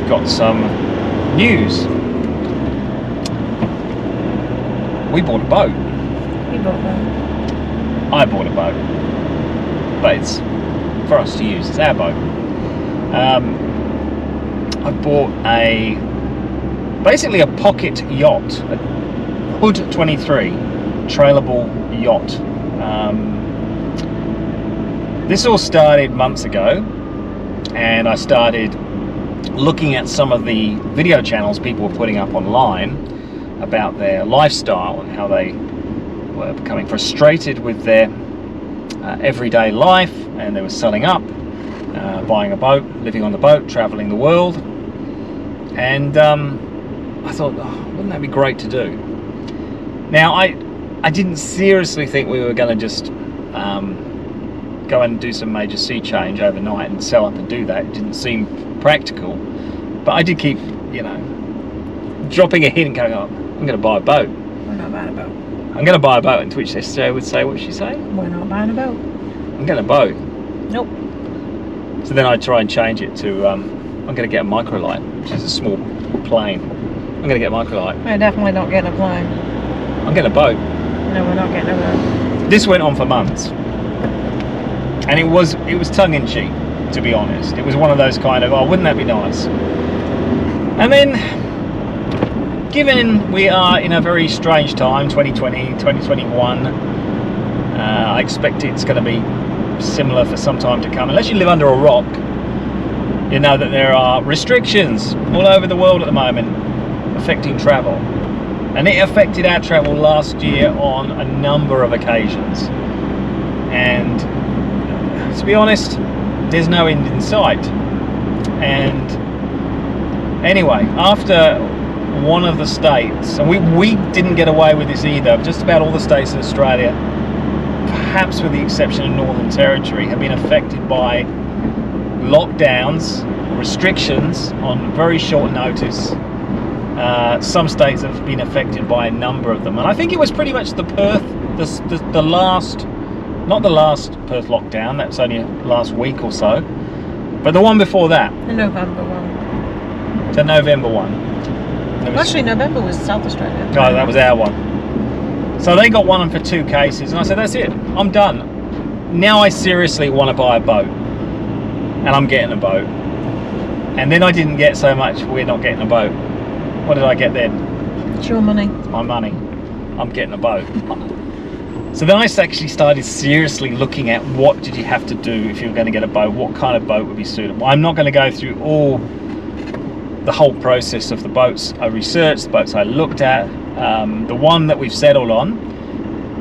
we've got some news. We bought a boat. You bought one. I bought a boat, but it's for us to use. It's our boat. I bought basically a pocket yacht, a Hood 23 trailable yacht. This all started months ago, and I started looking at some of the video channels people were putting up online about their lifestyle and how they were becoming frustrated with their everyday life, and they were selling up, buying a boat, living on the boat, traveling the world. And I thought, oh, wouldn't that be great to do? Now, I didn't seriously think we were going to just go and do some major sea change overnight and sell up and do that. It didn't seem practical, but I did keep, dropping a hint and going, oh, I'm going to buy a boat. We're not buying a boat. I'm going to buy a boat. And to which Esther would say, what's she say? We're not buying a boat. I'm getting a boat. Nope. So then I try and change it to, I'm going to get a microlight, which is a small plane. I'm going to get a microlight. We're definitely not getting a plane. I'm getting a boat. No, we're not getting a boat. This went on for months. And it was tongue-in-cheek, to be honest. It was one of those kind of, oh, wouldn't that be nice? And then, given we are in a very strange time, 2020, 2021, I expect it's going to be similar for some time to come. Unless you live under a rock, you know that there are restrictions all over the world at the moment affecting travel. And it affected our travel last year on a number of occasions. And to be honest, there's no end in sight. And anyway, after one of the states, and we didn't get away with this either, just about all the states in Australia, perhaps with the exception of Northern Territory, have been affected by lockdowns, restrictions on very short notice. Some states have been affected by a number of them, and I think it was pretty much the Perth, the last, not the last Perth lockdown, that's only last week or so, but the one before that. The November one. The November one. Actually, November was South Australia. Oh, that was our one. So they got one for 2 cases, and I said, that's it, I'm done. Now I seriously want to buy a boat, and I'm getting a boat. And then I didn't get so much, we're not getting a boat. What did I get then? It's your money. It's my money. I'm getting a boat. So then I actually started seriously looking at what did you have to do if you were going to get a boat, what kind of boat would be suitable. I'm not going to go through the whole process of the boats I researched, the boats I looked at. The one that we've settled on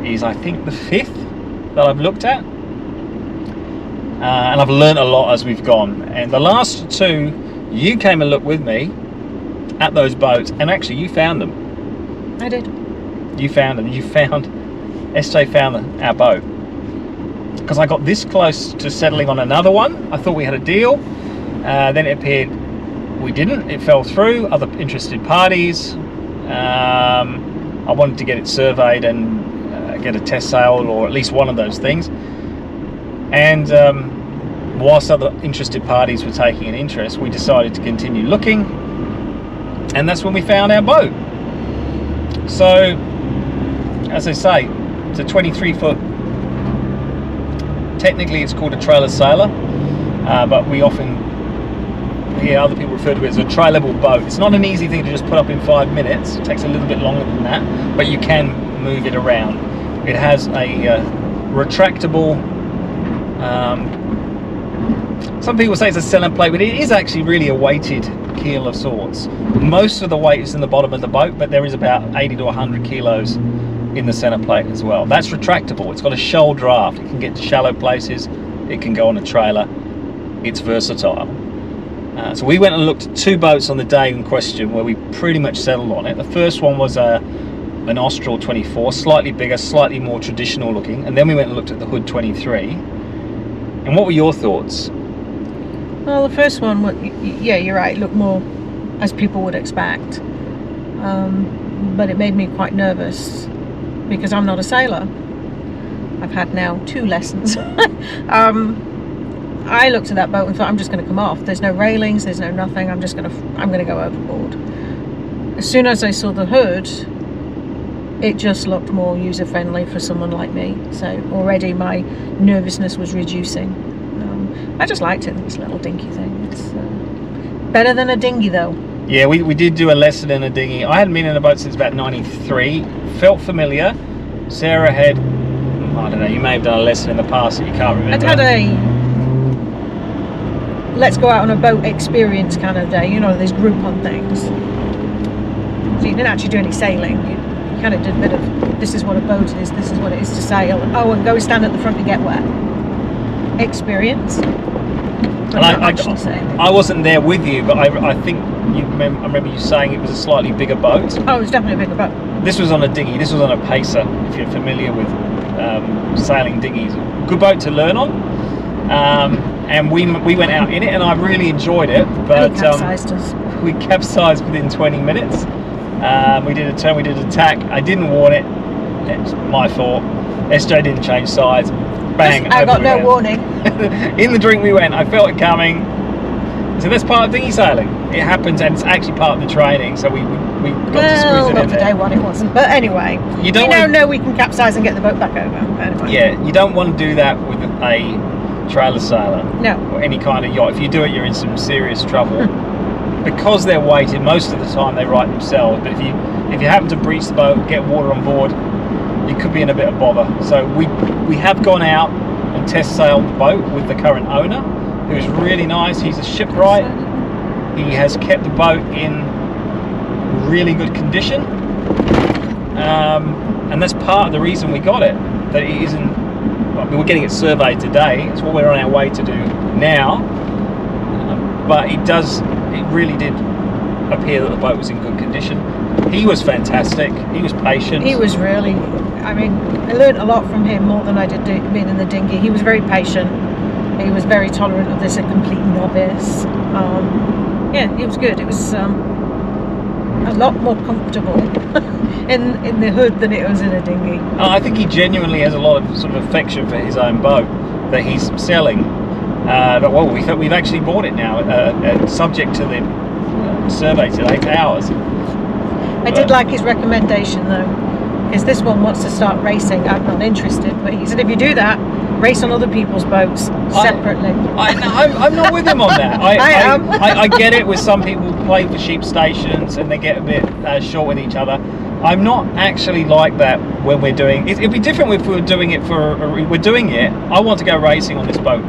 is, I think, the 5th that I've looked at. And I've learned a lot as we've gone. And the last 2, you came and looked with me at those boats, and actually you found them. I did. You found them. SJ found our boat. Because I got this close to settling on another one. I thought we had a deal. Then it appeared we didn't. It fell through. Other interested parties. I wanted to get it surveyed and get a test sail, or at least one of those things. And whilst other interested parties were taking an interest, we decided to continue looking, and that's when we found our boat. So, as I say, it's a 23-foot, technically it's called a trailer sailor, but we often hear other people refer to it as a trailable boat. It's not an easy thing to just put up in 5 minutes. It takes a little bit longer than that, but you can move it around. It has a retractable, some people say it's a center plate, but it is actually really a weighted keel of sorts. Most of the weight is in the bottom of the boat, but there is about 80 to 100 kilos in the center plate as well. That's retractable. It's got a shoal draft. It can get to shallow places. It can go on a trailer. It's versatile. So we went and looked at 2 boats on the day in question where we pretty much settled on it. The first one was an Austral 24, slightly bigger, slightly more traditional looking, and then we went and looked at the Hood 23. And what were your thoughts? Well, the first one, yeah, you're right, it looked more as people would expect. But it made me quite nervous because I'm not a sailor. I've had now 2 lessons. I looked at that boat and thought, I'm just going to come off. There's no railings, there's no nothing. I'm going to go overboard. As soon as I saw the hood, it just looked more user-friendly for someone like me. So already my nervousness was reducing. I just liked it, this little dinky thing. It's better than a dinghy, though. Yeah, we did do a lesson in a dinghy. I hadn't been in a boat since about 93. Felt familiar. Sarah had, I don't know, you may have done a lesson in the past that you can't remember. I'd had a let's go out on a boat experience kind of day, you know, these Groupon things. So you didn't actually do any sailing. You kind of did a bit of, this is what a boat is, this is what it is to sail. Oh, and go stand at the front and get wet. Experience. And I wasn't there with you, but I think I remember you saying it was a slightly bigger boat. Oh, it was definitely a bigger boat. This was on a dinghy. This was on a pacer, if you're familiar with sailing dinghies. Good boat to learn on. And we went out in it, and I really enjoyed it. But and he capsized us. We capsized within 20 minutes. We did a turn, we did a tack. I didn't warn it. It's my fault. SJ didn't change sides. Bang! I got no warning. In the drink we went. I felt it coming. So that's part of dinghy sailing. It happens, and it's actually part of the training. So we got to squeeze it in for day one it wasn't. But anyway, we now know we can capsize and get the boat back over. Anyway. Yeah, you don't want to do that with a trailer sailor. No. Or any kind of yacht. If you do it, you're in some serious trouble. Because they're weighted, most of the time they right themselves. But if you happen to breach the boat, get water on board, you could be in a bit of bother. So we have gone out and test sailed the boat with the current owner, who's really nice. He's a shipwright. He has kept the boat in really good condition, and that's part of the reason we got it. That it isn't. Well, we're getting it surveyed today. It's what we're on our way to do now. But it really did appear that the boat was in good condition. He was fantastic. He was patient. He was really, I learned a lot from him, more than I did being in the dinghy. He was very patient. He was very tolerant of this, a complete novice. Yeah, it was good. It was a lot more comfortable in the hood than it was in a dinghy. I think he genuinely has a lot of sort of affection for his own boat that he's selling. But well, we've actually bought it now, subject to the survey to 8 hours. I did like his recommendation though, because this one wants to start racing. I'm not interested, but he said if you do that, race on other people's boats separately. I'm not with him on that. I get it with some people play for sheep stations and they get a bit short with each other. I'm not actually like that when we're doing it. It'd be different if we were doing it we're doing it. I want to go racing on this boat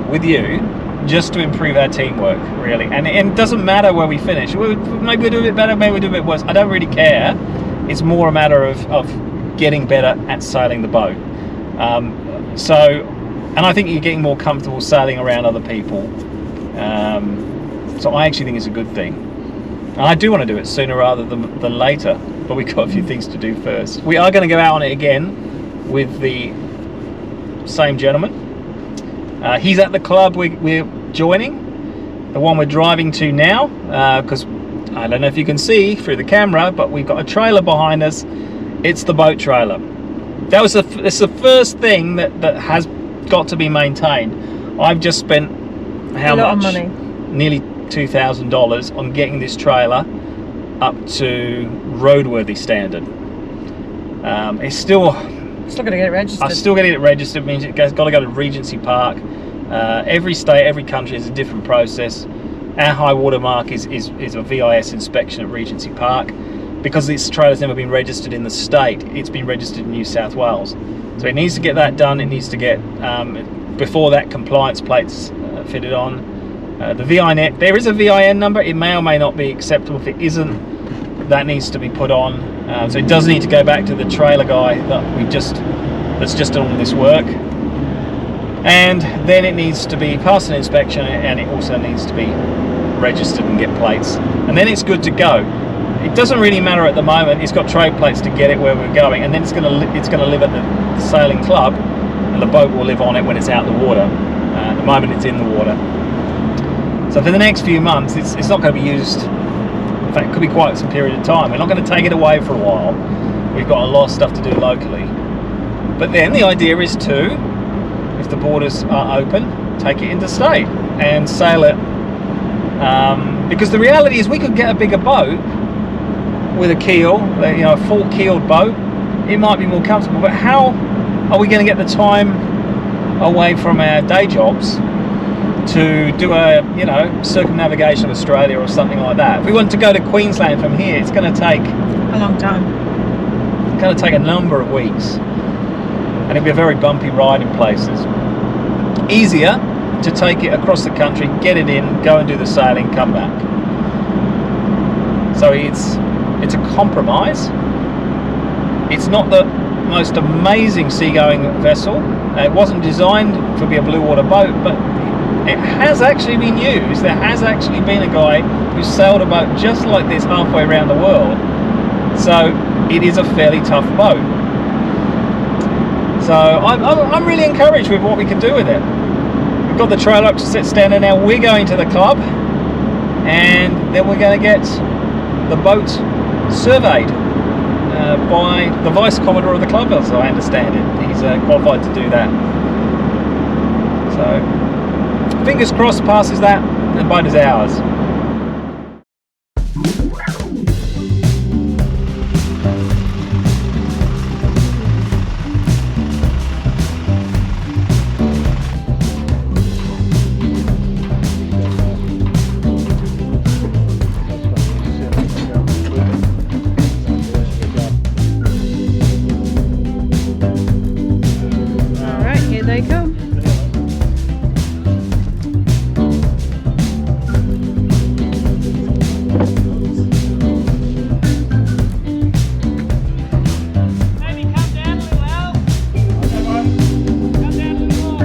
with you just to improve our teamwork, really. And it doesn't matter where we finish. Maybe we do a bit better, maybe we do a bit worse. I don't really care. It's more a matter of getting better at sailing the boat. And I think you're getting more comfortable sailing around other people. So I actually think it's a good thing. And I do want to do it sooner rather than later, but we've got a few things to do first. We are going to go out on it again with the same gentleman. He's at the club we're joining, the one we're driving to now, because I don't know if you can see through the camera, but we've got a trailer behind us. It's the boat trailer. It's the first thing that has got to be maintained. I've just spent how much? A lot of money. Nearly $2,000 on getting this trailer up to roadworthy standard. It's still got to get it registered. I'm still getting it registered. Means it's got to go to Regency Park. Every state, every country is a different process. Our high water mark is a VIS inspection at Regency Park. Because this trailer's never been registered in the state, it's been registered in New South Wales. So it needs to get that done. It needs to get before that compliance plates fitted on. The VIN, there is a VIN number. It may or may not be acceptable. If it isn't, that needs to be put on. So it does need to go back to the trailer guy that's just done all this work. And then it needs to be passed an inspection, and it also needs to be registered and get plates. And then it's good to go. It doesn't really matter at the moment. It's got trade plates to get it where we're going, and then it's going to live at the sailing club, and the boat will live on it when it's out the water. At the moment, it's in the water. So for the next few months, it's not going to be used. In fact, it could be quite some period of time. We're not going to take it away for a while. We've got a lot of stuff to do locally. But then the idea is if the borders are open, take it interstate and sail it. Because the reality is we could get a bigger boat with a keel, you know, a full keeled boat. It might be more comfortable, but how are we going to get the time away from our day jobs to do a, you know, circumnavigation of Australia or something like that? If we want to go to Queensland from here, it's going to take a long time. It's going to take a number of weeks, and it'll be a very bumpy ride in places. Easier to take it across the country, get it in, go and do the sailing, come back. So it's a compromise. It's not the most amazing seagoing vessel. It wasn't designed to be a blue water boat, but it has actually been used. There has actually been a guy who sailed a boat just like this halfway around the world. So it is a fairly tough boat. So I'm really encouraged with what we can do with it. We've got the trailer up to set standard now. We're going to the club, and then we're going to get the boat surveyed by the Vice Commodore of the club, as I understand it. He's qualified to do that. So fingers crossed, passes that, and the boat is ours. They come. Maybe come down a little, Al. Come down a little more.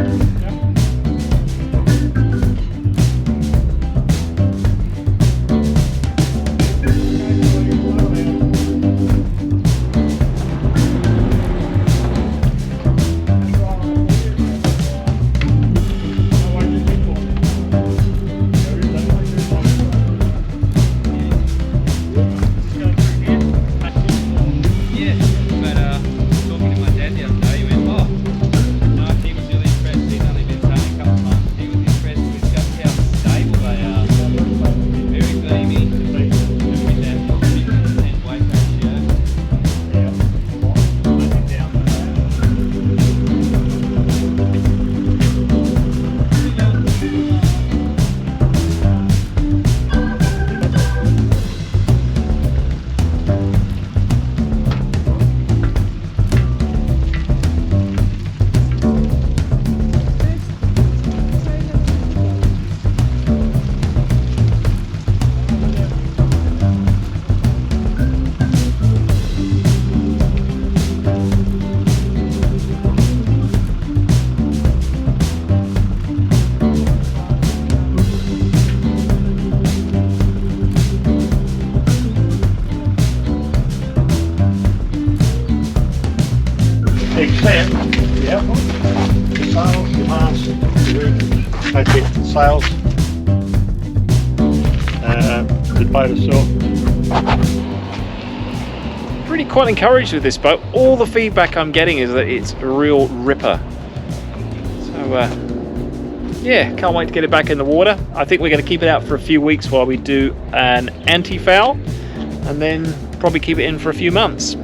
Except the output, the sails, the mast, the roof, okay, the sails, the boat itself. Really quite encouraged with this boat. All the feedback I'm getting is that it's a real ripper. So yeah, can't wait to get it back in the water. I think we're going to keep it out for a few weeks while we do an anti-foul, and then probably keep it in for a few months.